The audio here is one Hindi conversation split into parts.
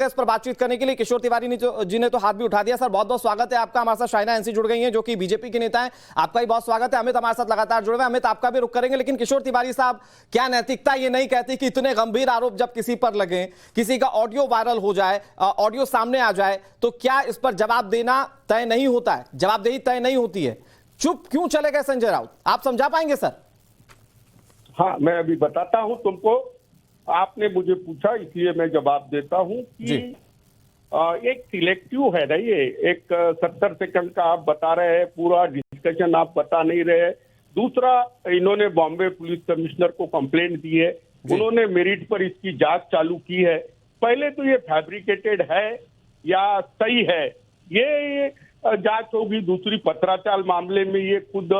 इस पर बातचीत करने के लिए किशोर तिवारी जी ने तो हाथ भी उठा दिया। सर बहुत बहुत स्वागत है आपका। हमारे साथ शाइना एनसी जुड़ गई हैं जो कि बीजेपी के नेता हैं। आपका ही बहुत स्वागत है। अमित हमारे साथ लगातार जुड़े हुए। अमित आपका भी रुख करेंगे, लेकिन किशोर तिवारी साहब, क्या नैतिकता ये नहीं कहती कि इतने गंभीर आरोप जब किसी पर लगे, किसी का ऑडियो वायरल हो जाए, ऑडियो सामने आ जाए, तो क्या इस पर जवाब देना तय नहीं होता है, जवाबदेही तय नहीं होती है? चुप क्यों चले गए संजय राउत, आप समझा पाएंगे सर? हाँ, मैं अभी बताता हूं तुमको। आपने मुझे पूछा इसलिए मैं जवाब देता हूं कि एक सिलेक्टिव है ना, ये एक 70 सेकंड का आप बता रहे हैं, पूरा डिस्कशन आप बता नहीं रहे। दूसरा, इन्होंने बॉम्बे पुलिस कमिश्नर को कंप्लेंट दी है, उन्होंने मेरिट पर इसकी जांच चालू की है। पहले तो ये फैब्रिकेटेड है या सही है, ये जांच होगी। दूसरी, पत्राचाल मामले में ये खुद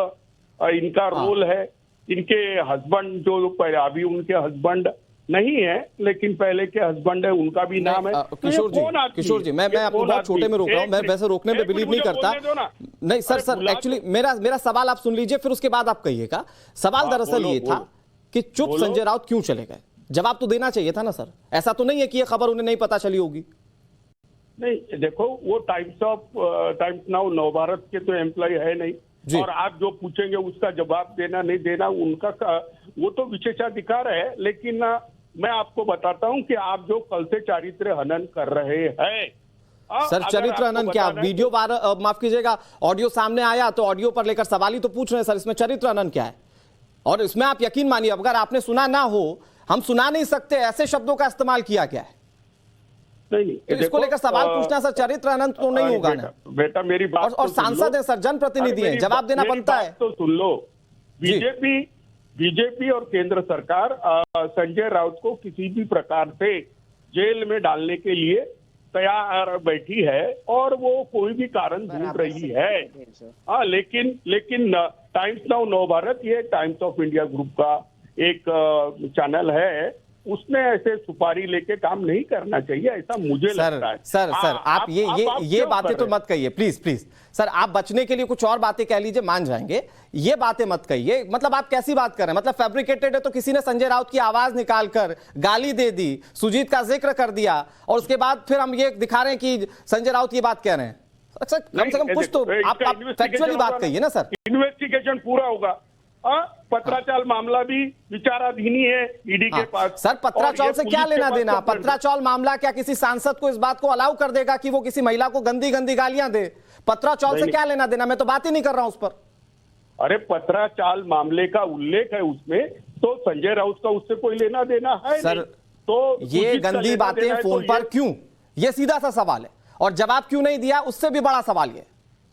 इनका रोल है। इनके हस्बैंड जो अभी उनके हस्बैंड नहीं है लेकिन पहले के हस्बैंड है, उनका भी नाम है। किशोर जी, मैं आपको बहुत छोटे में रोक रहा हूं। मैं वैसे रोकने में बिलीव नहीं करता। नहीं सर, एक्चुअली मेरा सवाल आप सुन लीजिए, फिर उसके बाद आप कहिएगा। सवाल दरअसल ये था कि चुप संजय राउत क्यों चले गए? जवाब तो देना चाहिए था ना सर। ऐसा तो नहीं है कि ये खबर उन्हें नहीं पता चली होगी। नहीं, देखो, वो टाइम्स नाउ नवभारत के तो एम्प्लॉय है नहीं, और आप जो पूछेंगे उसका जवाब देना नहीं देना उनका वो तो विशेषाधिकार है। लेकिन मैं आपको बताता हूं कि आप जो कल से चारित्र हनन कर रहे हैं सर, चरित्र हनन क्या? वीडियो माफ कीजिएगा, ऑडियो सामने आया तो ऑडियो पर लेकर सवाल ही तो पूछ रहे हैं सर। इसमें चरित्र हनन क्या है? और इसमें आप यकीन मानिए, अगर आपने सुना ना हो, हम सुना नहीं सकते, ऐसे शब्दों का इस्तेमाल किया गया है। नहीं, तो इसको लेकर सवाल पूछना सर चरित्र अनंत तो नहीं होगा ना? बेटा मेरी बात और सांसद है सर, जनप्रतिनिधि है, जवाब देना बनता है। तो सुन लो, बीजेपी और केंद्र सरकार संजय राउत को किसी भी प्रकार से जेल में डालने के लिए तैयार बैठी है, और वो कोई भी कारण ढूंढ रही है। लेकिन टाइम्स नाउ नवभारत, ये टाइम्स ऑफ इंडिया ग्रुप का एक चैनल है, उसने ऐसे सुपारी लेके काम नहीं करना चाहिए, ऐसा मुझे लगता है। सर आप ये बातें तो मत कहिए प्लीज सर। आप बचने के लिए कुछ और बातें कह लीजिए, मान जाएंगे। ये बातें मत कहिए। मतलब आप कैसी बात कर रहे हैं? मतलब फैब्रिकेटेड है तो किसी ने संजय राउत की आवाज निकालकर गाली दे दी, सुजीत का जिक्र कर दिया, और उसके बाद फिर हम ये दिखा रहे हैं कि संजय राउत ये बात कह रहे हैं। अच्छा, कम से कम कुछ तो आप फैक्चुअली बात कहिए ना सर। इन्वेस्टिगेशन पूरा होगा। पत्राचाल मामला भी विचाराधीन है ईडी के पास। सर, पत्राचाल से क्या लेना देना? पत्राचाल मामला क्या किसी सांसद को इस बात को अलाउ कर देगा कि वो किसी महिला को गंदी गंदी गालियां दे? पत्राचाल से क्या लेना देना? मैं तो बात ही नहीं कर रहा हूं उस पर। अरे, पत्राचाल मामले का उल्लेख है उसमें, तो संजय राउत का उससे कोई लेना देना है सर? तो ये गंदी बातें फोन पर क्यों? ये सीधा सा सवाल है। और जवाब क्यों नहीं दिया, उससे भी बड़ा सवाल ये।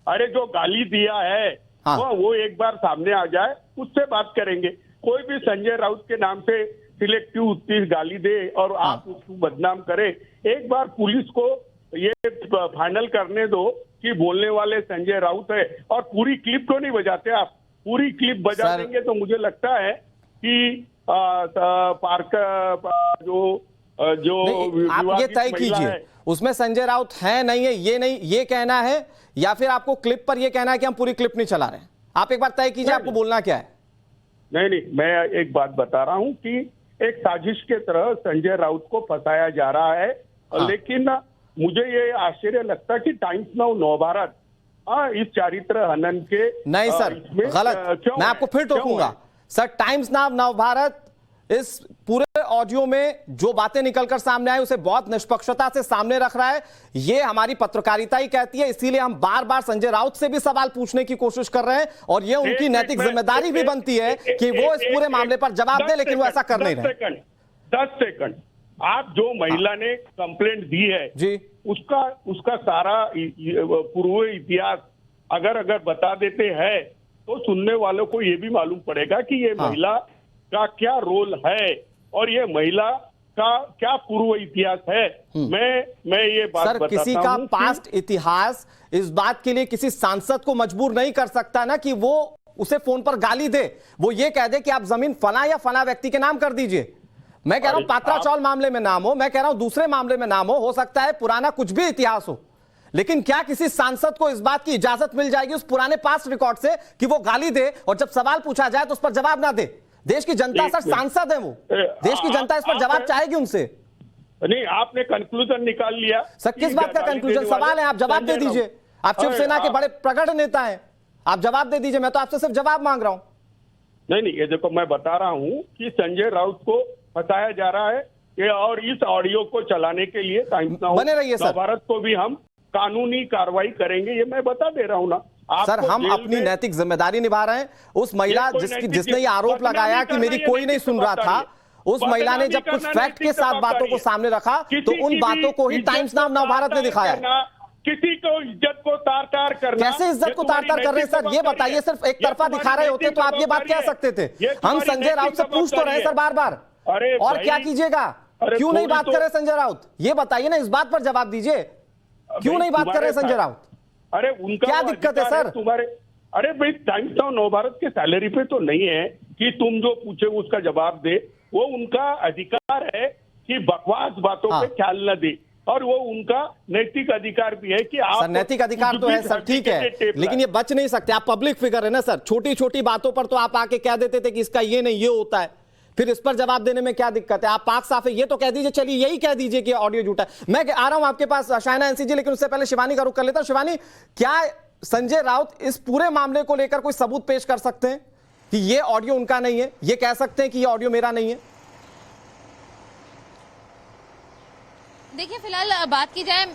अरे, जो गाली दिया है वो एक बार सामने आ जाए, उससे बात करेंगे। कोई भी संजय राउत के नाम से सिलेक्टिव उत्तीस गाली दे और आप उसको बदनाम करें, एक बार पुलिस को ये फाइनल करने दो कि बोलने वाले संजय राउत है। और पूरी क्लिप तो नहीं बजाते आप, पूरी क्लिप बजा देंगे तो मुझे लगता है कि पार्क जो आप ये तय कीजिए उसमें संजय राउत है नहीं है, ये कहना है, या फिर आपको क्लिप पर ये कहना है कि हम पूरी क्लिप नहीं चला रहे हैं? आप एक बार तय कीजिए, आपको बोलना क्या है। नहीं, मैं एक बात बता रहा हूं कि एक साजिश के तरह संजय राउत को फंसाया जा रहा है। लेकिन मुझे ये आश्चर्य लगता है कि टाइम्स नाउ नवभारत इस चारित्र हनन के नहीं सर, गलत। मैं आपको फिर टोकूंगा सर। टाइम्स नाउ नवभारत इस पूरे ऑडियो में जो बातें निकलकर सामने आई उसे बहुत निष्पक्षता से सामने रख रहा है। ये हमारी पत्रकारिता ही कहती है, इसीलिए हम बार बार संजय राउत से भी सवाल पूछने की कोशिश कर रहे हैं, और ये उनकी नैतिक जिम्मेदारी भी बनती है कि वो इस पूरे मामले पर जवाब दे, लेकिन वो ऐसा कर नहीं रहे। 10 सेकंड, आप जो महिला ने कंप्लेंट दी है जी, उसका सारा पूर्व इतिहास अगर बता देते हैं तो सुनने वालों को ये भी मालूम पड़ेगा कि ये महिला का क्या रोल है और ये महिला का क्या पूर्व इतिहास है। मैं ये बात सर, किसी का पास्ट इतिहास इस बात के लिए किसी सांसद को मजबूर नहीं कर सकता ना कि वो उसे फोन पर गाली दे, वो ये कह दे कि आप जमीन फला या फला व्यक्ति के नाम कर दीजिए। मैं कह रहा हूं पत्राचाल मामले में नाम हो, मैं कह रहा हूं दूसरे मामले में नाम हो सकता है पुराना कुछ भी इतिहास हो, लेकिन क्या किसी सांसद को इस बात की इजाजत मिल जाएगी उस पुराने पास्ट रिकॉर्ड से कि वो गाली दे और जब सवाल पूछा जाए तो उस पर जवाब ना दे? देश की जनता सर, सांसद है वो, देश की जनता इस पर जवाब चाहेगी उनसे। नहीं, आपने कंक्लूजन निकाल लिया। सर किस बात का कंक्लूजन? सवाल है, आप जवाब दे दीजिए। आप शिवसेना के बड़े प्रगढ़ नेता हैं, आप जवाब दे दीजिए। मैं तो आपसे सिर्फ जवाब मांग रहा हूं। नहीं, ये देखो, मैं बता रहा हूँ कि संजय राउत को फंसाया जा रहा है ये, और इस ऑडियो को चलाने के लिए टाइम्स नाउ बने रहिए सर। भारत को भी हम कानूनी कार्रवाई करेंगे, ये मैं बता दे रहा हूँ ना। सर हम अपनी नैतिक जिम्मेदारी निभा रहे हैं। उस महिला जिसने ये आरोप लगाया कि मेरी कोई नहीं सुन रहा था, उस महिला ने जब कुछ फैक्ट के साथ बातों को सामने रखा तो उन बातों को ही टाइम्स नाउ भारत ने दिखाया। किसी को इज्जत को तार-तार करना, कैसे इज्जत को तार-तार कर रहे हैं सर? ये बताइए। सिर्फ एक तरफा दिखा रहे होते तो आप ये बात कह सकते थे। हम संजय राउत से पूछ तो रहे सर बार बार, और क्या कीजिएगा? क्यों नहीं बात कर रहे संजय राउत? ये बताइए ना, इस बात पर जवाब दीजिए। क्यों नहीं बात कर रहे संजय राउत? अरे उनका क्या दिक्कत है सर? तुम्हारे, अरे भाई, टाइम्स नाउ नवभारत के सैलरी पे तो नहीं है कि तुम जो पूछे उसका जवाब दे। वो उनका अधिकार है कि बकवास बातों पे ख्याल न दे, और वो उनका नैतिक अधिकार भी है कि आप। सर नैतिक अधिकार तो है सर, ठीक है, लेकिन ये बच नहीं सकते। आप पब्लिक फिगर है ना सर, छोटी छोटी बातों पर तो आप आके कह देते थे कि इसका ये नहीं ये होता है, फिर इस पर जवाब देने में क्या दिक्कत है? आप पाक साफ है ये तो कह दीजिए। चलिए यही कह दीजिए कि ऑडियो झूठा है। मैं आ रहा हूं आपके पास शाइना एनसी जी, लेकिन उससे पहले शिवानी का रुख कर लेता हूं। शिवानी, क्या संजय राउत इस पूरे मामले को लेकर कोई सबूत पेश कर सकते हैं कि ये ऑडियो उनका नहीं है? ये कह सकते हैं कि ये ऑडियो मेरा नहीं है? देखिए, फिलहाल बात की जाए,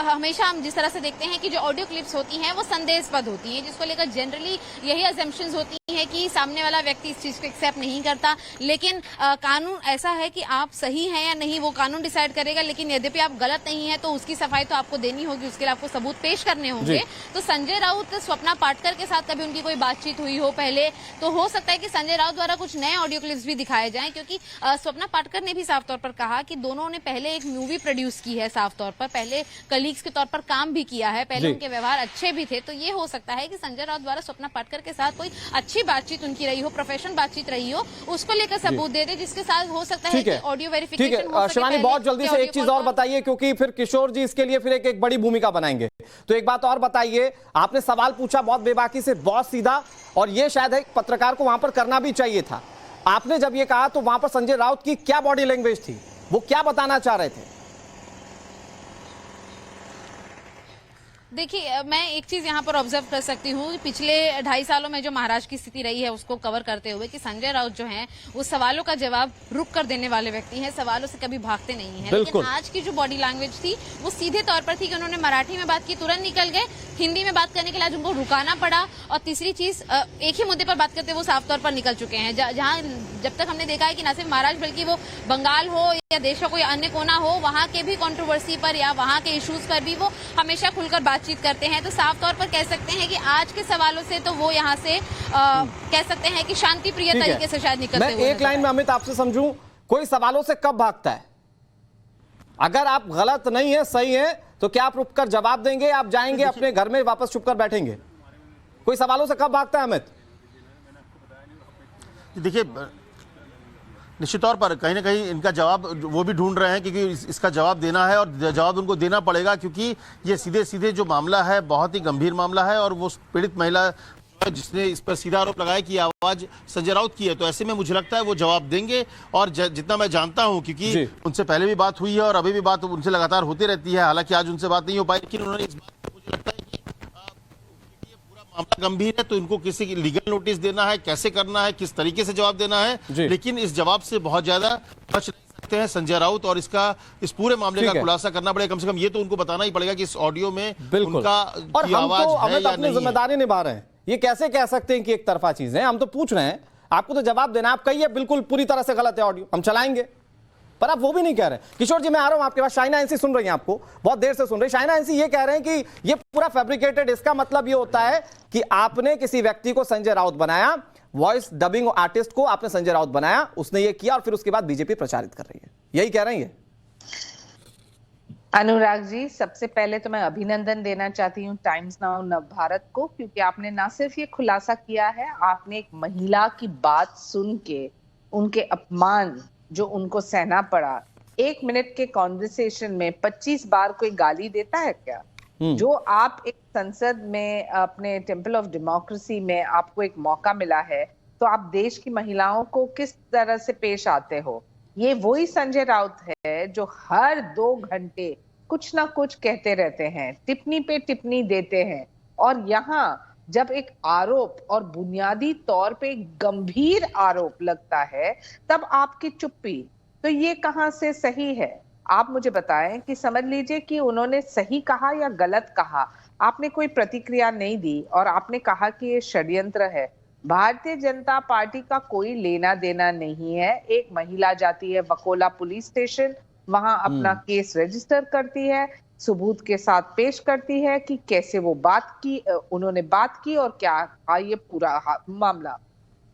हमेशा हम जिस तरह से देखते हैं कि जो ऑडियो क्लिप्स होती हैं वो संदेशपद होती हैं, जिसको लेकर जनरली यही अजम्पशंस होती हैं कि सामने वाला व्यक्ति इस चीज को एक्सेप्ट नहीं करता। लेकिन कानून ऐसा है कि आप सही हैं या नहीं वो कानून डिसाइड करेगा, लेकिन यद्यपि आप गलत नहीं है तो उसकी सफाई तो आपको देनी होगी, उसके लिए आपको सबूत पेश करने होंगे। तो संजय राउत, स्वप्ना पाटकर के साथ कभी उनकी कोई बातचीत हुई हो पहले, तो हो सकता है कि संजय राउत द्वारा कुछ नए ऑडियो क्लिप्स भी दिखाए जाएं, क्योंकि स्वप्ना पाटकर ने भी साफ तौर पर कहा कि दोनों ने पहले एक मूवी प्रोड्यूस की है, साफ तौर पर पहले कलीग्स के तौर पर काम भी किया है, पहले उनके व्यवहार अच्छे भी थे। तो ये हो सकता है कि संजय राउत द्वारा स्वप्ना पाटकर के साथ कोई अच्छी बातचीत उनकी रही हो, प्रोफेशनल बातचीत रही हो, उसको लेकर सबूत दे दे, जिसके साथ हो सकता है कि ऑडियो वेरिफिकेशन हो सके। शिवानी, बहुत जल्दी से एक चीज और बताइए, क्योंकि फिर किशोर जी इसके लिए फिर एक बड़ी भूमिका बनाएंगे। तो एक बात और बताइए, आपने सवाल पूछा बहुत बेबाकी से, बहुत सीधा, और ये शायद एक पत्रकार को वहां पर करना भी चाहिए था। आपने जब ये कहा तो वहां पर संजय राउत की क्या बॉडी लैंग्वेज थी? वो क्या बताना चाह रहे थे? देखिए, मैं एक चीज यहाँ पर ऑब्जर्व कर सकती हूँ, पिछले 2.5 सालों में जो महाराष्ट्र की स्थिति रही है उसको कवर करते हुए, कि संजय राउत जो हैं वो सवालों का जवाब रुक कर देने वाले व्यक्ति हैं, सवालों से कभी भागते नहीं हैं। लेकिन आज की जो बॉडी लैंग्वेज थी वो सीधे तौर पर थी कि उन्होंने मराठी में बात की, तुरंत निकल गए, हिंदी में बात करने के लिए आज उनको रुकाना पड़ा। और तीसरी चीज, एक ही मुद्दे पर बात करते वो साफ तौर पर निकल चुके हैं, जहाँ जब तक हमने देखा है कि न सिर्फ महाराष्ट्र बल्कि वो बंगाल हो या देश का कोई अन्य कोना हो, वहाँ के भी कंट्रोवर्सी पर या वहाँ के इश्यूज पर भी वो हमेशा खुलकर बातचीत करते हैं। तो साफ तौर पर कह सकते हैं कि आज के सवालों से तो वो यहाँ से कह सकते हैं कि शांति प्रिय तरीके से शायद निकलते हुए। मैं एक लाइन में अमित आपसे समझूं, कोई सवालों से कब भागता है? अगर आप गलत नहीं है, सही है, तो क्या आप रुककर जवाब देंगे? आप जाएंगे अपने घर में वापस छुपकर बैठेंगे? कोई सवालों से कब भागता है अमित? देखिए, निश्चित तौर पर कहीं ना कहीं इनका जवाब वो भी ढूंढ रहे हैं, क्योंकि इसका जवाब देना है और जवाब उनको देना पड़ेगा, क्योंकि ये सीधे सीधे जो मामला है बहुत ही गंभीर मामला है, और वो पीड़ित महिला जिसने इस पर सीधा आरोप लगाया कि आवाज संजय राउत की है, तो ऐसे में मुझे लगता है वो जवाब देंगे। और जितना मैं जानता हूं, क्योंकि उनसे पहले भी बात हुई है और अभी भी बात उनसे लगातार होती रहती है, हालांकि आज उनसे बात नहीं हो पाई, लेकिन उन्होंने इस बात पर मुझे लगता है कि ये पूरा मामला गंभीर है, तो इनको किसी की लीगल नोटिस देना है, कैसे करना है, किस तरीके से जवाब देना है, लेकिन इस जवाब से बहुत ज्यादा बच सकते हैं संजय राउत, और इस पूरे मामले का खुलासा करना पड़ेगा। कम से कम ये तो उनको बताना ही पड़ेगा कि इस ऑडियो में उनका और हम आवाज तो है या नहीं। जिम्मेदारी निभा रहे हैं, ये कैसे कह सकते हैं कि एक तरफा चीज है? हम तो पूछ रहे हैं, आपको तो जवाब देना। आप कहिए बिल्कुल पूरी तरह से गलत है ऑडियो, हम चलाएंगे, पर आप वो भी नहीं कह रहे। किशोर जी, मैं आ रहा हूं आपके पास। शाइना एनसी सुन रही हैं, आपको बहुत देर से सुन रही। शाइना एनसी ये कह रहे हैं कि ये पूरा फैब्रिकेटेड, इसका मतलब ये होता है कि आपने किसी व्यक्ति को संजय राउत बनाया, वॉइस डबिंग आर्टिस्ट को आपने संजय राउत बनाया, उसने ये किया और फिर उसके बाद बीजेपी प्रचारित कर रही है, यही कह रही है? अनुराग जी, सबसे पहले तो मैं अभिनंदन देना चाहती हूँ टाइम्स नाउ नवभारत को, क्योंकि आपने ना सिर्फ ये खुलासा किया है, आपने एक महिला की बात सुन के उनके अपमान जो उनको सहना पड़ा, 1 मिनट के कॉन्वर्सेशन में 25 बार कोई गाली देता है क्या? जो आप एक संसद में अपने टेम्पल ऑफ डेमोक्रेसी में आपको एक मौका मिला है, तो आप देश की महिलाओं को किस तरह से पेश आते हो? ये वही संजय राउत है जो हर 2 घंटे कुछ ना कुछ कहते रहते हैं, टिप्पणी पे टिप्पणी देते हैं, और यहाँ जब एक आरोप और बुनियादी तौर पे गंभीर आरोप लगता है तब आपकी चुप्पी, तो ये कहाँ से सही है? आप मुझे बताएं कि समझ लीजिए कि उन्होंने सही कहा या गलत कहा, आपने कोई प्रतिक्रिया नहीं दी और आपने कहा कि ये षड्यंत्र है। भारतीय जनता पार्टी का कोई लेना देना नहीं है। एक महिला जाती है वकोला पुलिस स्टेशन, वहां अपना केस रजिस्टर करती है, सबूत के साथ पेश करती है कि कैसे वो उन्होंने बात की और क्या था ये पूरा मामला।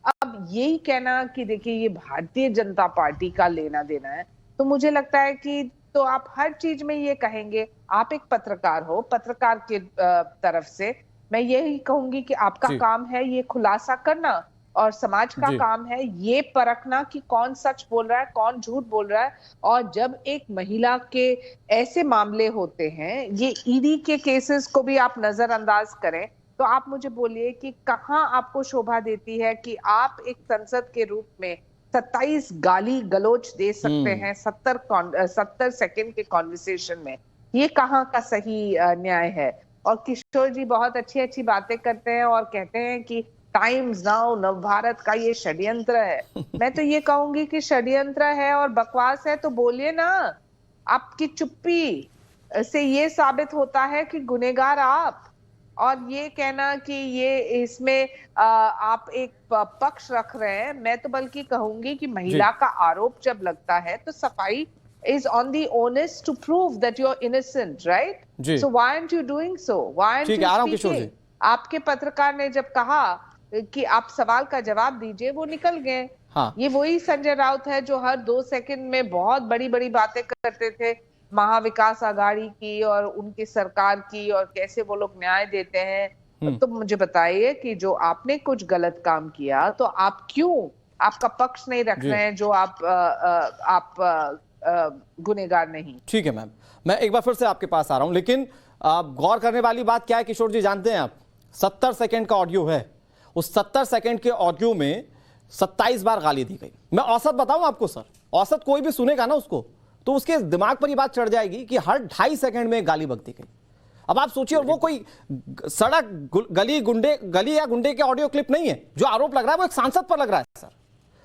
अब यही कहना कि देखिए ये भारतीय जनता पार्टी का लेना देना है, तो मुझे लगता है कि तो आप हर चीज में ये कहेंगे। आप एक पत्रकार हो, पत्रकार के तरफ से मैं यही कहूंगी कि आपका काम है ये खुलासा करना, और समाज का काम है ये परखना कि कौन सच बोल रहा है, कौन झूठ बोल रहा है। और जब एक महिला के ऐसे मामले होते हैं, ये ईडी के केसेस को भी आप नजरअंदाज करें, तो आप मुझे बोलिए कि कहां आपको शोभा देती है कि आप एक संसद के रूप में 27 गाली गलोच दे सकते हैं 70 सेकंड के कॉन्वर्सेशन में? ये कहाँ का सही न्याय है? और किशोर जी बहुत अच्छी अच्छी बातें करते हैं और कहते हैं कि टाइम्स नाउ, नव भारत का ये षड्यंत्र है। मैं तो ये कहूंगी कि षड्यंत्र है और बकवास है तो बोलिए ना। आपकी चुप्पी से ये साबित होता है कि गुनहगार आप, और ये कहना कि ये इसमें आप एक पक्ष रख रहे हैं, मैं तो बल्कि कहूंगी कि महिला का आरोप जब लगता है तो सफाई is on the onus to prove that you're innocent, right? So why aren't you doing so? Why aren't you speaking? आपके पत्रकार ने जब कहा कि आप सवाल का जवाब दीजिए, वो निकल गए। ये वही संजय राउत है जो हर 2 सेकंड में बहुत बड़ी बड़ी बातें करते थे महाविकास आघाड़ी की और उनकी सरकार की, और कैसे वो लोग न्याय देते हैं। तो मुझे बताइए कि जो आपने कुछ गलत काम किया तो आप क्यों आपका पक्ष नहीं रख रहे हैं, जो आप गुनहगार नहीं? ठीक है मैम, मैं एक बार फिर से आपके पास आ रहा हूं, लेकिन गौर करने वाली बात क्या है किशोर जी, जानते हैं आप 70 सेकंड का ऑडियो है, उस 70 सेकंड के ऑडियो में 27 बार गाली दी गई। मैं औसत बताऊं आपको सर, औसत कोई भी सुनेगा ना उसको तो उसके दिमाग पर ये बात चढ़ जाएगी कि हर 2.5 सेकंड में गाली बक दी गई। अब आप सोचिए, वो कोई सड़क गली या गुंडे के ऑडियो क्लिप नहीं है। जो आरोप लग रहा है वो एक सांसद पर लग रहा है सर,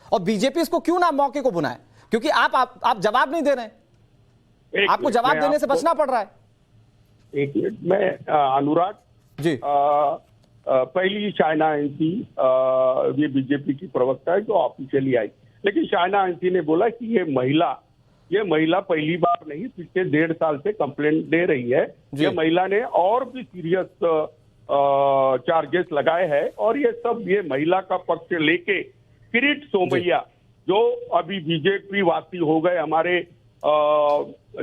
और बीजेपी इसको क्यों ना मौके को बुनाए, क्योंकि आप जवाब नहीं दे रहे हैं, आपको जवाब देने से बचना पड़ रहा है। एक मिनट, मैं अनुराग जी, पहली शाइना एंसी ये बीजेपी की प्रवक्ता है जो ऑफिशियली आई, लेकिन शाइना एंसी ने बोला कि ये महिला पहली बार नहीं, पिछले 1.5 साल से कंप्लेंट दे रही है। ये महिला ने और भी सीरियस चार्जेस लगाए हैं, और ये सब ये महिला का पक्ष लेके किरीट सोमैया जो अभी बीजेपी वासी हो गए, हमारे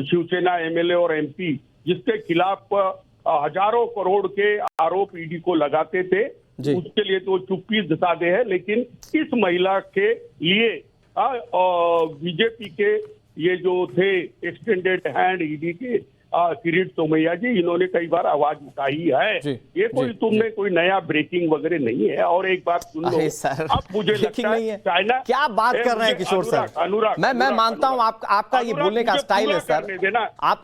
शिवसेना एमएलए और एमपी, जिसके खिलाफ हजारों करोड़ के आरोप ईडी को लगाते थे, उसके लिए तो चुप्पी दसादे है। लेकिन इस महिला के लिए बीजेपी के ये जो थे एक्सटेंडेड हैंड ईडी के किरीट सोमैया जी, इन्होंने कई बार आवाज उठाई है। ये तुमने कोई नया ब्रेकिंग वगैरह नहीं है। और एक बात सुन लो सर, अब मुझे लगता है चाइना क्या बात कर रहे हैं किशोर सर। अनुराग, मैं मानता हूं आपका ये बोलने का स्टाइल है सर। आप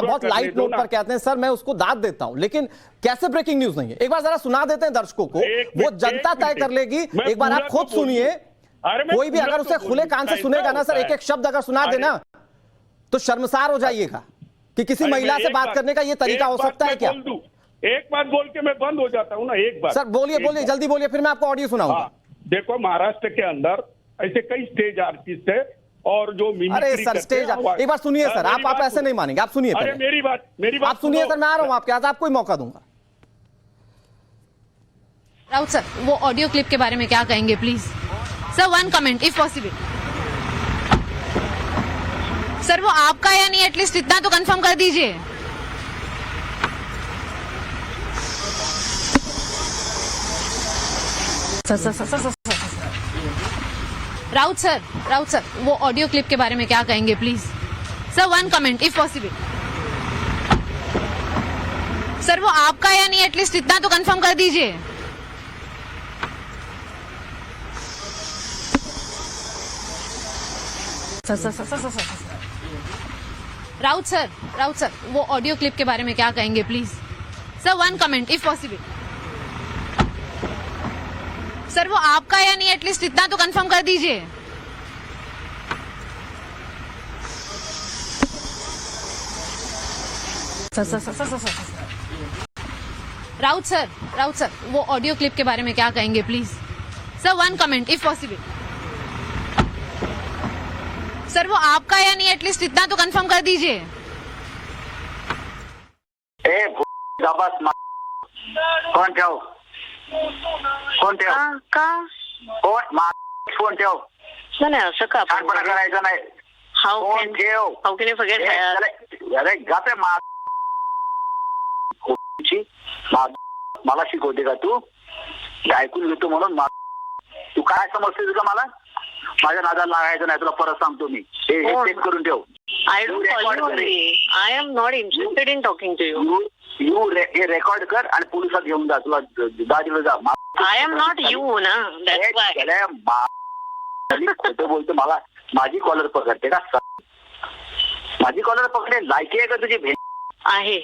बहुत लाइट नोट पर कहते हैं सर, मैं उसको दाद देता हूं, लेकिन कैसे ब्रेकिंग न्यूज नहीं है? एक बार जरा सुना देते हैं दर्शकों को, वो जनता तय कर लेगी। एक बार आप खुद सुनिए, कोई भी अगर उसे खुले कान से सुनेगा ना सर, एक एक शब्द अगर सुना देना तो शर्मसार हो जाइएगा कि किसी महिला से बात करने का ये तरीका हो सकता है क्या? एक बात बोल के मैं बंद हो जाता हूं ना। एक बात सर बोलिए, जल्दी बोलिए, फिर मैं आपको ऑडियो सुनाऊंगा। देखो, महाराष्ट्र के अंदर ऐसे कई स्टेज आर्टिस्ट है और जो अरे सर स्टेज, एक बार सुनिए सर, आप ऐसे नहीं मानेंगे, आप सुनिए। अरे मेरी बात आप सुनिए सर, मैं आ रहा हूं आपके पास, आपको मौका दूंगा। राउत सर, वो ऑडियो क्लिप के बारे में क्या कहेंगे please sir? 1 comment if possible. Sir वो आपका या नहीं, एटलीस्ट इतना तो कंफर्म कर दीजिए। राउत सर, वो ऑडियो क्लिप के बारे में क्या कहेंगे please sir? 1 comment if possible. Sir वो आपका या नहीं, एटलीस्ट इतना तो कंफर्म कर दीजिए। राउत सर वो ऑडियो क्लिप के बारे में क्या कहेंगे please sir, one comment if possible. Sir वो आपका या नहीं, एटलीस्ट इतना तो कंफर्म कर दीजिए। राउत सर वो ऑडियो क्लिप के बारे में क्या कहेंगे please sir, one comment if possible. Sir वो आपका या नहीं, एटलीस्ट इतना तो कंफर्म कर दीजिए। फोन ठेव, फोन ठेव, फोन ठेव, नाही असं का छानपणा करायचा नाही, फोन ठेव। हाऊ कॅन यू फॉरगेट अरे गाते मला शिकवते का तू? ऐकून घेतो म्हणून तू काय समजते तुझं? मला माझ्या नादाला लागायचं नाही, तुला परत सांगतो मी। हे चेक करून ठेव। I don't call you only. I am not interested in talking to you. हे रेकॉर्ड कर आणि पोलिसात घेऊन जा, तुला दाजीला जा। I am not you ना, that's why. खोटं बोलतो, मला माझी कॉलर पकडते का? माझी कॉलर पकडे लायकी आहे का तुझी? भेट आहे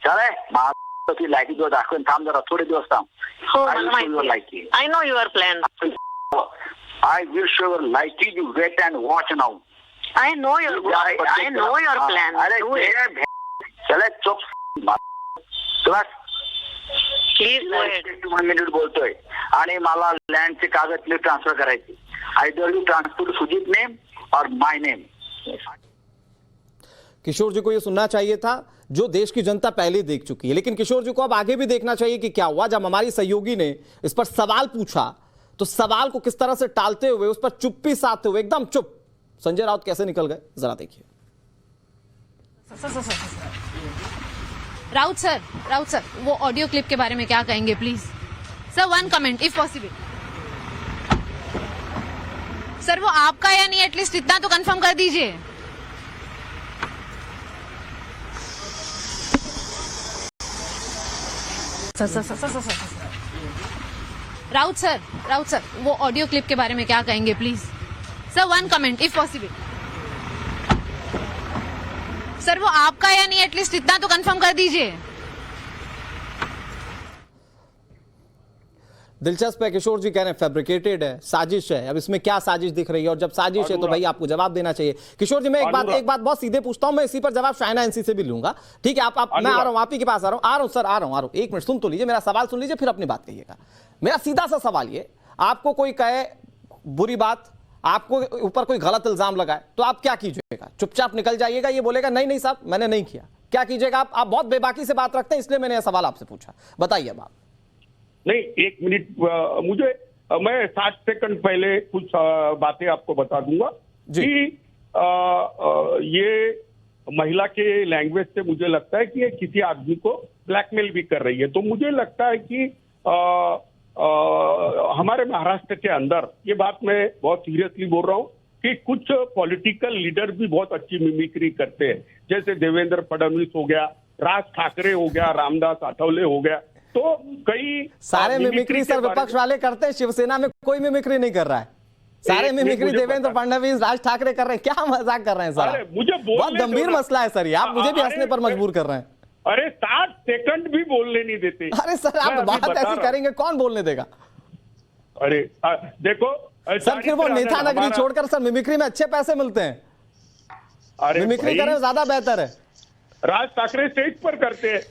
चल तुझी लायकी तुला दाखवून थांब जरा, थोडे दिवस थांब। हो मला माहिती लायकी I know your plan. I will show your liking. You wait and watch now. I know your plan. अरे Do it. चले चुप, तुला Please go ahead. 1 मिनिट बोलतोय आणि मला लँडचे कागद ट्रान्सफर करायचे। Either you transfer Sujit name or my name. Kishore ji को ये सुनना चाहिए था जो देश की जनता पहले देख चुकी है, लेकिन किशोर जी को अब आगे भी देखना चाहिए कि क्या हुआ। जब हमारी सहयोगी ने इस पर सवाल पूछा तो सवाल को किस तरह से टालते हुए, उस पर चुप्पी साधते हुए, एकदम चुप संजय राउत कैसे निकल गए, जरा देखिए। राउत सर वो ऑडियो क्लिप के बारे में क्या कहेंगे please sir, one comment if possible. Sir वो आपका या नहीं, एटलीस्ट इतना तो कंफर्म कर दीजिए। राउत सर वो ऑडियो क्लिप के बारे में क्या कहेंगे please sir, one comment if possible. Sir वो आपका या नहीं, एटलीस्ट इतना तो कंफर्म कर दीजिए। दिलचस्प है, किशोर जी कह रहे हैं फैब्रिकेटेड है, साजिश है। अब इसमें क्या साजिश दिख रही है? और जब साजिश है तो भाई आपको जवाब देना चाहिए। किशोर जी मैं एक बात बहुत सीधे पूछता हूं, मैं इसी पर जवाब शाइना एनसी से भी लूंगा, ठीक है? आप मैं आ रहा हूं, आप ही के पास आ रहा हूं सर, आ रहा हूं। एक मिनट सुन तो लीजिए, मेरा सवाल सुन लीजिए, फिर अपनी बात कहिएगा। मेरा सीधा सा सवाल ये, आपको कोई कहे बुरी बात, आपको ऊपर कोई गलत इल्जाम लगाए, तो आप क्या कीजिएगा? चुपचाप निकल जाइएगा, ये बोलेगा नहीं नहीं साहब मैंने नहीं किया, क्या कीजिएगा? आप बहुत बेबाकी से बात रखते हैं, इसलिए मैंने यह सवाल आपसे पूछा, बताइए अब आप। नहीं, 1 मिनट मुझे, मैं 60 सेकंड पहले कुछ बातें आपको बता दूंगा कि ये महिला के लैंग्वेज से मुझे लगता है कि ये किसी आदमी को ब्लैकमेल भी कर रही है। तो मुझे लगता है कि हमारे महाराष्ट्र के अंदर, ये बात मैं बहुत सीरियसली बोल रहा हूँ, कि कुछ पॉलिटिकल लीडर भी बहुत अच्छी मिमिक्री करते हैं, जैसे देवेंद्र फडणवीस हो गया, राज ठाकरे हो गया, रामदास आठवले हो गया। तो कई सारे मिमिक्री सर विपक्ष वाले करते हैं, शिवसेना में कोई मिमिक्री नहीं कर रहा है। सारे मिमिक्री देवेंद्र फडणवीस, राज ठाकरे कर रहे हैं, क्या मजाक कर रहे हैं सर? मुझे बहुत गंभीर मसला है सर, ये आप मुझे भी हंसने पर मजबूर कर रहे हैं। अरे 60 सेकंड भी बोलने नहीं देते। अरे सर आप बात ऐसी करेंगे, कौन बोलने देगा? अरे देखो सर, फिर वो नेता नगरी छोड़कर सर मिमिक्री में अच्छे पैसे मिलते हैं, मिमिक्री करें ज्यादा बेहतर है। राज ठाकरे स्टेज पर करते हैं,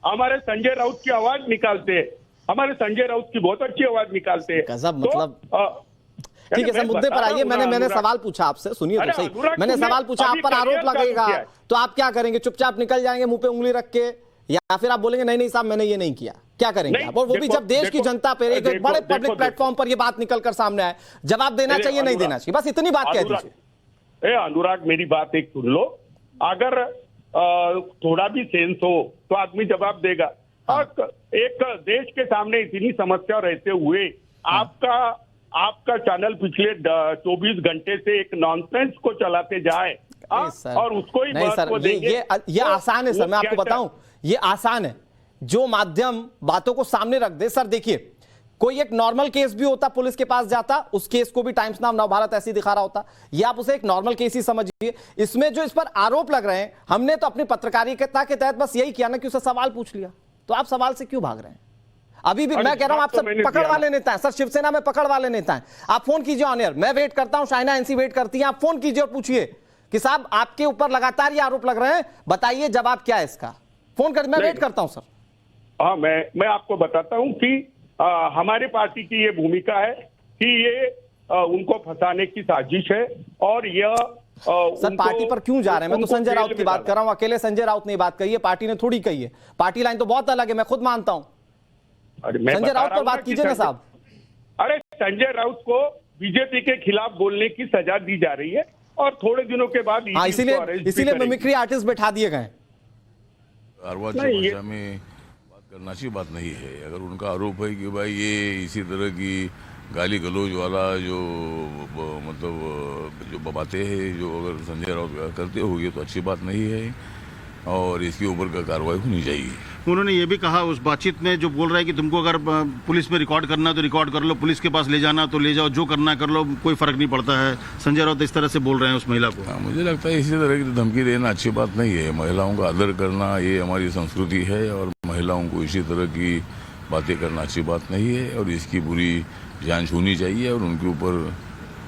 हमारे संजय राउत की आवाज निकालते हैं, हमारे संजय राउत की बहुत अच्छी आवाज निकालते हैं। गजब, मतलब ठीक है सर, मुद्दे पर आइए। मैंने सवाल पूछा आपसे, सुनिए तो सही, मैंने सवाल पूछा, आप पर आरोप लगेगा तो आप क्या करेंगे? चुपचाप निकल जाएंगे मुंह पे उंगली रख के, या फिर आप बोलेंगे नहीं नहीं साहब मैंने ये नहीं किया? क्या करेंगे आप? और वो भी जब देश की जनता पे एक बड़े पब्लिक प्लेटफॉर्म पर ये बात निकलकर सामने आए, जवाब देना चाहिए नहीं देना चाहिए? बस इतनी बात कह दीजिए। अनुराग मेरी बात एक सुन लो, अगर थोड़ा भी सेंस हो तो आदमी जवाब देगा। एक देश के सामने इतनी समस्या रहते हुए आपका चैनल पिछले 24 घंटे से एक नॉनसेंस को चलाते जाए और उसको ही नहीं सर, ये आसान है सर, मैं आपको बताऊं, ये आसान है। जो माध्यम बातों को सामने रख दे, सर देखिए कोई एक नॉर्मल केस भी होता, पुलिस के पास जाता, उस केस को भी टाइम्स नाउ नवभारत ऐसे ही दिखा रहा होता। ये आप उसे एक नॉर्मल केस ही समझिए। इसमें जो इस पर आरोप लग रहे हैं, हमने तो अपनी पत्रकारिता के तहत बस यही किया ना कि उसे सवाल पूछ लिया। तो आप सवाल से क्यों भाग रहे हैं? अभी भी मैं कह रहा हूं, आप सब पकड़ वाले नेता हैं सर, शिवसेना में पकड़ वाले नेता हैं। आप फोन कीजिए ऑन एयर, मैं वेट करता हूं, शाइना एनसी वेट करती है, आप फोन कीजिए और पूछिए कि साहब आपके ऊपर लगातार ये आरोप लग रहे हैं, बताइए जवाब क्या है इसका। फोन कर, मैं वेट करता हूं सर। हाँ, मैं आपको बताता हूं कि हमारे पार्टी की ये भूमिका है कि ये उनको फंसाने की साजिश है और यह सर पार्टी पर क्यों जा रहे हैं? मैं तो संजय राउत की बात कर रहा हूं, अकेले संजय राउत ने बात कही है, पार्टी ने थोड़ी कही है। पार्टी लाइन तो बहुत अलग है, मैं खुद मानता हूं। संजय राउत पर बात कीजिए ना साहब। अरे संजय राउत को बीजेपी के खिलाफ बोलने की सजा दी जा रही है और थोड़े दिनों के बाद इसीलिए मिमिक्री आर्टिस्ट बैठा दिए गए। भाषा में बात करना अच्छी बात नहीं है। अगर उनका आरोप है कि भाई ये इसी तरह की गाली गलौज वाला जो मतलब जो बातें हैं, जो अगर संजय राउत करते होंगे तो अच्छी बात नहीं है और इसके ऊपर का कार्रवाई होनी चाहिए। उन्होंने ये भी कहा उस बातचीत में, जो बोल रहा है कि तुमको अगर पुलिस में रिकॉर्ड करना है तो रिकॉर्ड कर लो, पुलिस के पास ले जाना तो ले जाओ, जो करना कर लो, कोई फर्क नहीं पड़ता है। संजय राउत इस तरह से बोल रहे हैं उस महिला को। हाँ, मुझे लगता है इसी तरह की धमकी देना अच्छी बात नहीं है। महिलाओं का आदर करना ये हमारी संस्कृति है और महिलाओं को इसी तरह की बातें करना अच्छी बात नहीं है और इसकी पूरी जांच होनी चाहिए और उनके ऊपर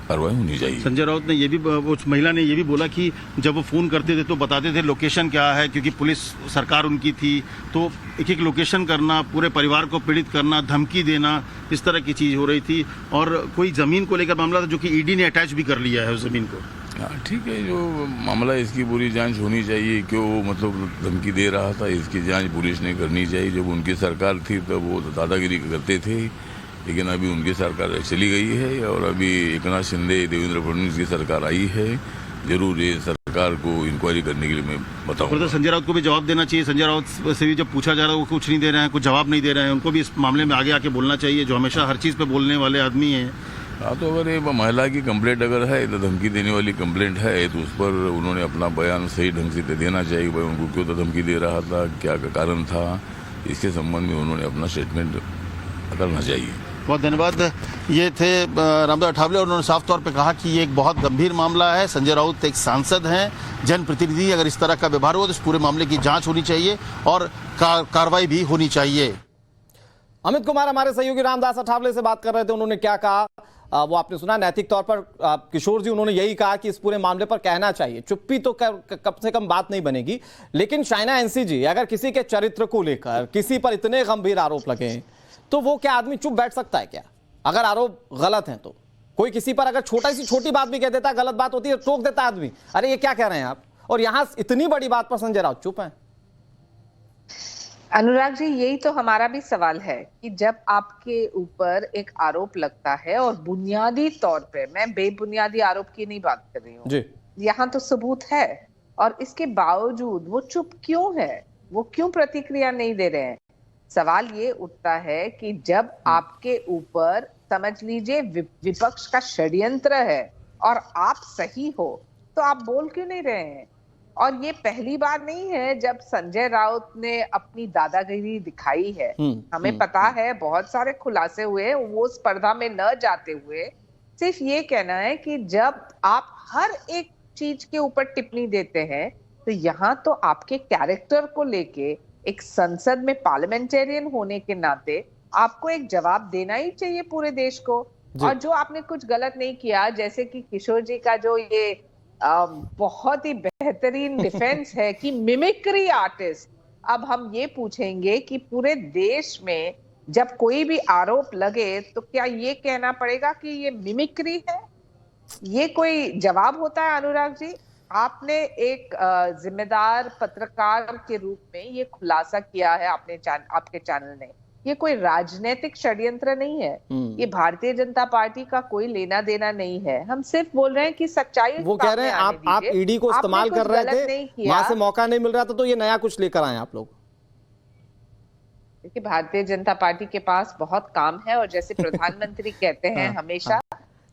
कार्रवाई होनी चाहिए। संजय राउत ने ये भी, उस महिला ने ये भी बोला कि जब वो फोन करते थे तो बताते थे लोकेशन क्या है, क्योंकि पुलिस सरकार उनकी थी, तो एक एक लोकेशन करना, पूरे परिवार को पीड़ित करना, धमकी देना, इस तरह की चीज हो रही थी। और कोई जमीन को लेकर मामला था जो कि ईडी ने अटैच भी कर लिया है उस जमीन को। हाँ ठीक है, जो मामला इसकी पूरी जांच होनी चाहिए, क्यों मतलब धमकी दे रहा था, इसकी जांच पुलिस ने करनी चाहिए। जब उनकी सरकार थी तब वो दादागिरी करते थे, लेकिन अभी उनकी सरकार चली गई है और अभी एकनाथ शिंदे, देवेंद्र फडणवीस की सरकार आई है। जरूर ये सरकार को इंक्वायरी करने के लिए मैं बताऊंगा। संजय राउत को भी जवाब देना चाहिए। संजय राउत से भी जब पूछा जा रहा है वो कुछ नहीं दे रहे हैं, कुछ जवाब नहीं दे रहे हैं, उनको भी इस मामले में आगे आके बोलना चाहिए, जो हमेशा हर चीज़ पे बोलने वाले आदमी हैं। हाँ, तो अगर ये महिला की कंप्लेंट अगर है, तो धमकी देने वाली कंप्लेंट है, तो उस पर उन्होंने अपना बयान सही ढंग से देना चाहिए। भाई उनको क्यों धमकी दे रहा था, क्या कारण था, इसके संबंध में उन्होंने अपना स्टेटमेंट करना चाहिए। बहुत धन्यवाद। ये थे रामदास अठावले, उन्होंने साफ तौर पे कहा कि ये एक बहुत गंभीर मामला है। संजय राउत एक सांसद हैं, जनप्रतिनिधि, अगर इस तरह का व्यवहार हो तो इस पूरे मामले की जांच होनी चाहिए और कार्रवाई भी होनी चाहिए। अमित कुमार हमारे सहयोगी रामदास अठावले से बात कर रहे थे, उन्होंने क्या कहा वो आपने सुना। नैतिक तौर पर किशोर जी उन्होंने यही कहा कि इस पूरे मामले पर कहना चाहिए, चुप्पी तो कम से कम बात नहीं बनेगी। लेकिन शाइना एनसी जी, अगर किसी के चरित्र को लेकर किसी पर इतने गंभीर आरोप लगे तो वो क्या आदमी चुप बैठ सकता है क्या? अगर आरोप गलत हैं तो कोई किसी पर अगर छोटी बात भी कह देता है, गलत बात होती है, टोक देता आदमी, अरे ये क्या कह रहे हैं आप, और यहां इतनी बड़ी बात पर संजय राउत चुप हैं। अनुराग जी, यही तो हमारा भी सवाल है कि जब आपके ऊपर एक आरोप लगता है और बुनियादी तौर पे, मैं बेबुनियादी आरोप की नहीं बात कर रही हूँ, यहाँ तो सबूत है, और इसके बावजूद वो चुप क्यों है, वो क्यों प्रतिक्रिया नहीं दे रहे हैं? सवाल ये उठता है कि जब आपके ऊपर समझ लीजिए विपक्ष का षड्यंत्र है और आप सही हो, तो आप बोल क्यों नहीं रहे हैं? और ये पहली बार नहीं है जब संजय राउत ने अपनी दादागिरी दिखाई है। हमें पता है बहुत सारे खुलासे हुए, वो स्पर्धा में न जाते हुए सिर्फ ये कहना है कि जब आप हर एक चीज के ऊपर टिप्पणी देते हैं तो यहाँ तो आपके कैरेक्टर को लेके एक संसद में पार्लियामेंटेरियन होने के नाते आपको एक जवाब देना ही चाहिए पूरे देश को। और जो आपने कुछ गलत नहीं किया, जैसे कि किशोर जी का जो ये बहुत ही बेहतरीन डिफेंस है कि मिमिक्री आर्टिस्ट, अब हम ये पूछेंगे कि पूरे देश में जब कोई भी आरोप लगे तो क्या ये कहना पड़ेगा कि ये मिमिक्री है? ये कोई जवाब होता है अनुराग जी? आपने एक जिम्मेदार पत्रकार के रूप में ये खुलासा किया है आपके चैनल ने। ये कोई राजनीतिक षड्यंत्र नहीं है, ये भारतीय जनता पार्टी का कोई लेना देना नहीं है। हम सिर्फ बोल रहे हैं कि सच्चाई वो कह रहे हैं आप ईडी को इस्तेमाल कर रहे थे, वहां से मौका नहीं मिल रहा था, तो ये नया कुछ लेकर आए आप लोग। देखिए, भारतीय जनता पार्टी के पास बहुत काम है और जैसे प्रधानमंत्री कहते हैं हमेशा,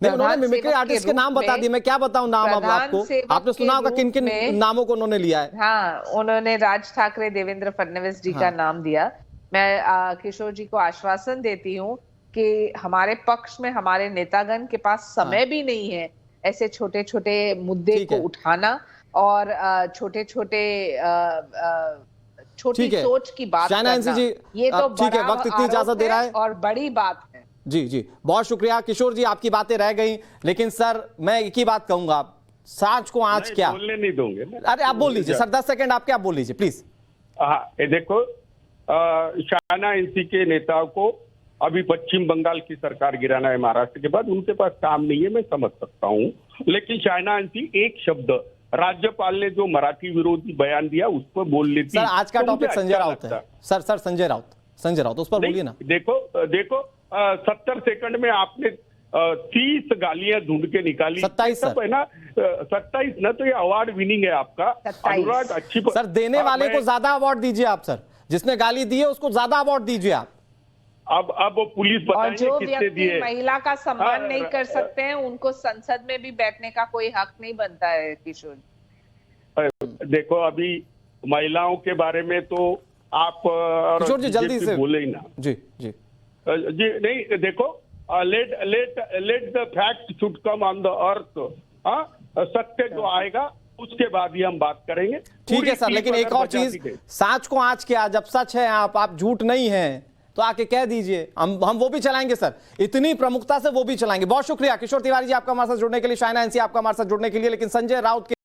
नहीं, उन्होंने मिमिक्री आर्टिस्ट के नाम बता दिए, मैं क्या बताऊं नाम अब आपको, आपने सुना होगा किन किन नामों को उन्होंने लिया है। हाँ, उन्होंने राज ठाकरे, देवेंद्र फडणवीस जी का नाम दिया। मैं किशोर जी को आश्वासन देती हूँ कि हमारे पक्ष में हमारे नेतागण के पास समय भी नहीं है ऐसे छोटे छोटे मुद्दे ठीक को है। उठाना और छोटे छोटे छोटी ठीक है। सोच की बात शाहना करना। एनसी जी, ये तो ठीक है, बड़ा वक्त इतनी आरोप इजाजत दे रहा है। और बड़ी बात है। जी जी, बहुत शुक्रिया किशोर जी, आपकी बातें रह गई, लेकिन सर मैं एक ही बात कहूंगा, सांच को आज नहीं, क्या। बोलने नहीं दोगे ना। अरे आप बोल लीजिए सर, 10 सेकंड आपके, आप बोल लीजिए प्लीज। हाँ, ये देखो, शाहना एनसी के नेताओं को अभी पश्चिम बंगाल की सरकार गिराना है महाराष्ट्र के बाद, उनके पास काम नहीं है, मैं समझ सकता हूँ। लेकिन शाहना एनसी एक शब्द राज्यपाल ने जो मराठी विरोधी बयान दिया उस पर बोल लेती। सर आज का तो मुझे टॉपिक संजय अच्छा राउत है। लगता। सर संजय राउत उस पर बोलिए ना। देखो 70 सेकंड में आपने 30 गालियां ढूंढ के निकाली। 27 सब है ना, 27 ना, तो ये अवार्ड विनिंग है आपका। 27 अनुराग अच्छी सर देने हाँ, वाले मैं- को ज्यादा अवार्ड दीजिए आप सर, जिसने गाली दी है उसको ज्यादा अवार्ड दीजिए आप। अब वो पुलिस और बताएंगे जो किसने व्यक्ति दिए। महिला का सम्मान हाँ, नहीं कर सकते हैं उनको संसद में भी बैठने का कोई हक नहीं बनता है किशोर। देखो अभी महिलाओं के बारे में तो आप और किशोर जी जल्दी BJP से बोले ही ना। जी जी जी नहीं, देखो, let the fact should come on the earth. सत्य जो आएगा उसके बाद ही हम बात करेंगे। ठीक है सर, पूरी लेकिन टीम एक और अगर बचा चीज, दी गई। सांच को आज क्या, जब सच है आप झूठ नहीं है तो आके कह दीजिए, हम वो भी चलाएंगे सर, इतनी प्रमुखता से वो भी चलाएंगे। बहुत शुक्रिया किशोर तिवारी जी आपका हमारे साथ जुड़ने के लिए, शाहना एनसी आपका हमारे साथ जुड़ने के लिए। लेकिन संजय राउत के